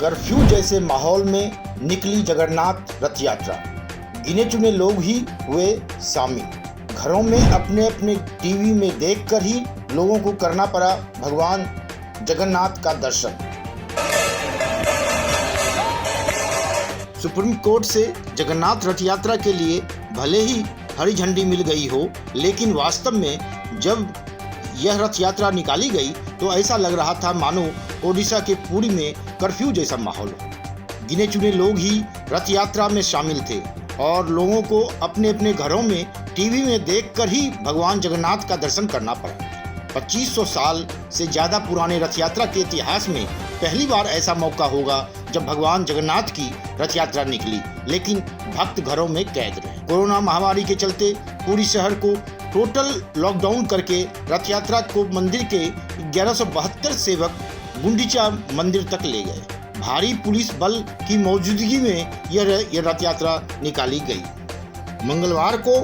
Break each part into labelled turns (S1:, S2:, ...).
S1: Curfew जैसे माहौल में निकली जगन्नाथ रथ यात्रा। गिने चुने लोग ही हुए शामिल। घरों में अपने अपने टीवी में देखकर ही लोगों को करना पड़ा भगवान जगन्नाथ का दर्शन। सुप्रीम कोर्ट से जगन्नाथ रथ यात्रा के लिए भले ही हरी झंडी मिल गई हो, लेकिन वास्तव में जब यह रथ यात्रा निकाली गई तो ऐसा लग रहा था मानो ओडिशा के पुरी में कर्फ्यू जैसा माहौल हो। गिने चुने लोग ही रथ यात्रा में शामिल थे और लोगों को अपने अपने घरों में टीवी में देखकर ही भगवान जगन्नाथ का दर्शन करना पड़ा। 2500 साल से ज़्यादा पुराने रथ यात्रा के इतिहास में पहली बार ऐसा मौका होगा जब भगवान जगन्नाथ की रथ यात्रा निकली, लेकिन भक्त घरों में कैद रहे। कोरोना महामारी के चलते पूरी शहर को टोटल लॉकडाउन करके रथ यात्रा को मंदिर के 1172 सेवक गुंडीचा मंदिर तक ले गए। भारी पुलिस बल की मौजूदगी में यह रथ यात्रा निकाली गई। मंगलवार को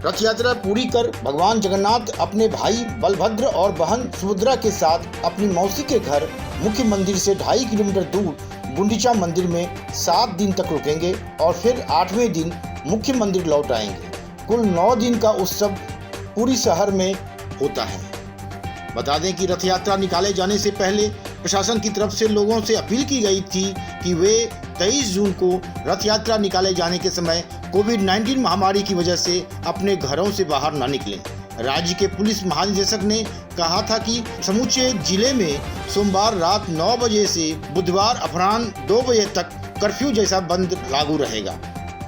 S1: रथ यात्रा पूरी कर भगवान जगन्नाथ अपने भाई बलभद्र और बहन सुभद्रा के साथ अपनी मौसी के घर मुख्य मंदिर से 2.5 किलोमीटर दूर गुंडीचा मंदिर में 7 दिन तक रुकेंगे और फिर 8वें दिन मुख्य मंदिर लौट आएंगे। कुल 9 दिन का उत्सव पूरी शहर में होता है। बता दें कि रथ यात्रा निकाले जाने से पहले प्रशासन की तरफ से लोगों से अपील की गई थी कि वे 23 जून को रथ यात्रा निकाले जाने के समय कोविड-19 महामारी की वजह से अपने घरों से बाहर न निकलें। राज्य के पुलिस महानिदेशक ने कहा था कि समूचे जिले में सोमवार रात 9 बजे से बुधवार अपराह्न 2 बजे तक कर्फ्यू जैसा बंद लागू रहेगा।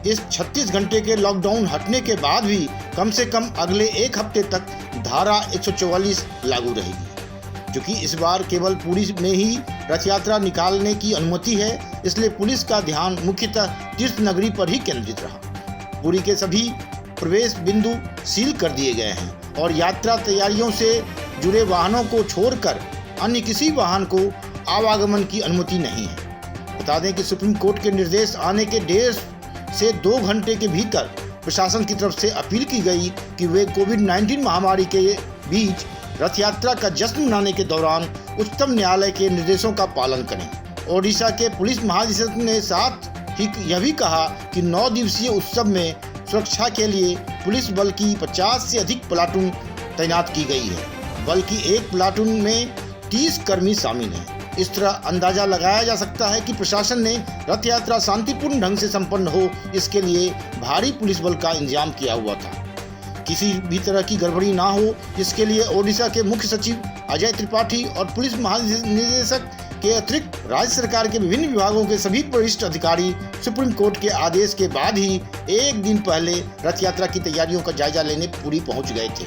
S1: इस 36 घंटे के लॉकडाउन हटने के बाद भी कम से कम अगले 1 हफ्ते तक धारा 144 लागू रहेगी। क्योंकि इस बार केवल पुरी में ही रथ यात्रा निकालने की अनुमति है, इसलिए पुलिस का ध्यान मुख्यतः तीर्थ नगरी पर ही केंद्रित रहा। पुरी के सभी प्रवेश बिंदु सील कर दिए गए हैं और यात्रा तैयारियों से जुड़े वाहनों को छोड़कर अन्य किसी वाहन को आवागमन की अनुमति नहीं है। बता दें कि सुप्रीम कोर्ट के निर्देश आने के 1.5 से 2 घंटे के भीतर प्रशासन की तरफ से अपील की गई कि वे कोविड-19 महामारी के बीच रथ यात्रा का जश्न मनाने के दौरान उच्चतम न्यायालय के निर्देशों का पालन करें। ओडिशा के पुलिस महानिदेशक ने साथ ही यह भी कहा कि 9 दिवसीय उत्सव में सुरक्षा के लिए पुलिस बल की 50 से अधिक प्लाटून तैनात की गई है। बल की एक प्लाटून में 30 कर्मी शामिल हैं। इस तरह अंदाजा लगाया जा सकता है कि प्रशासन ने रथ यात्रा शांतिपूर्ण ढंग से संपन्न हो, इसके लिए भारी पुलिस बल का इंतजाम किया हुआ था। किसी भी तरह की गड़बड़ी ना हो, इसके लिए ओडिशा के मुख्य सचिव अजय त्रिपाठी और पुलिस महानिदेशक के अतिरिक्त राज्य सरकार के विभिन्न विभागों के सभी वरिष्ठ अधिकारी सुप्रीम कोर्ट के आदेश के बाद ही 1 दिन पहले रथ यात्रा की तैयारियों का जायजा लेने पूरी पहुंच गए थे।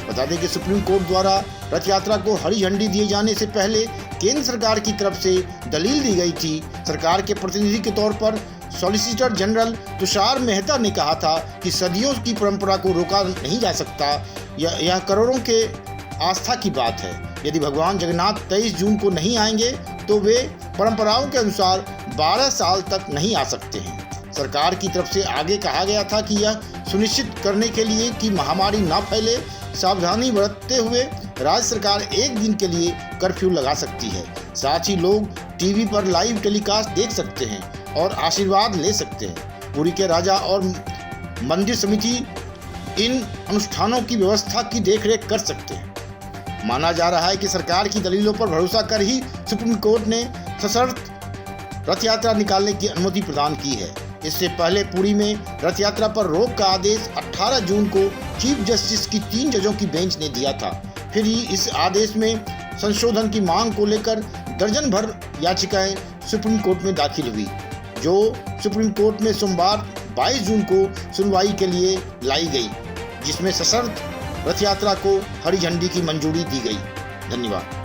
S1: बता दें कि सुप्रीम कोर्ट द्वारा रथ यात्रा को हरी झंडी दिए जाने से पहले केंद्र सरकार की तरफ से दलील दी गई थी। सरकार के प्रतिनिधि के तौर पर सॉलिसिटर जनरल तुषार मेहता ने कहा था कि सदियों की परंपरा को रोका नहीं जा सकता। यह करोड़ों के आस्था की बात है। यदि भगवान जगन्नाथ 23 जून को नहीं आएंगे तो वे परंपराओं के अनुसार 12 साल तक नहीं आ सकते हैं। सरकार की तरफ से आगे कहा गया था कि यह सुनिश्चित करने के लिए कि महामारी न फैले, सावधानी बरतते हुए राज्य सरकार 1 दिन के लिए कर्फ्यू लगा सकती है। साथ ही लोग टीवी पर लाइव टेलीकास्ट देख सकते हैं और आशीर्वाद ले सकते हैं। पुरी के राजा और मंदिर समिति इन अनुष्ठानों की व्यवस्था की देखरेख कर सकते हैं। माना जा रहा है कि सरकार की दलीलों पर भरोसा कर ही सुप्रीम कोर्ट ने सशर्त रथ यात्रा निकालने की अनुमति प्रदान की है। इससे पहले पुरी में रथ यात्रा पर रोक का आदेश 18 जून को चीफ जस्टिस की 3 जजों की बेंच ने दिया था। फिर ही इस आदेश में संशोधन की मांग को लेकर दर्जन भर याचिकाएं सुप्रीम कोर्ट में दाखिल हुई, जो सुप्रीम कोर्ट में सोमवार 22 जून को सुनवाई के लिए लाई गई, जिसमें सशर्त रथ यात्रा को हरी झंडी की मंजूरी दी गई। धन्यवाद।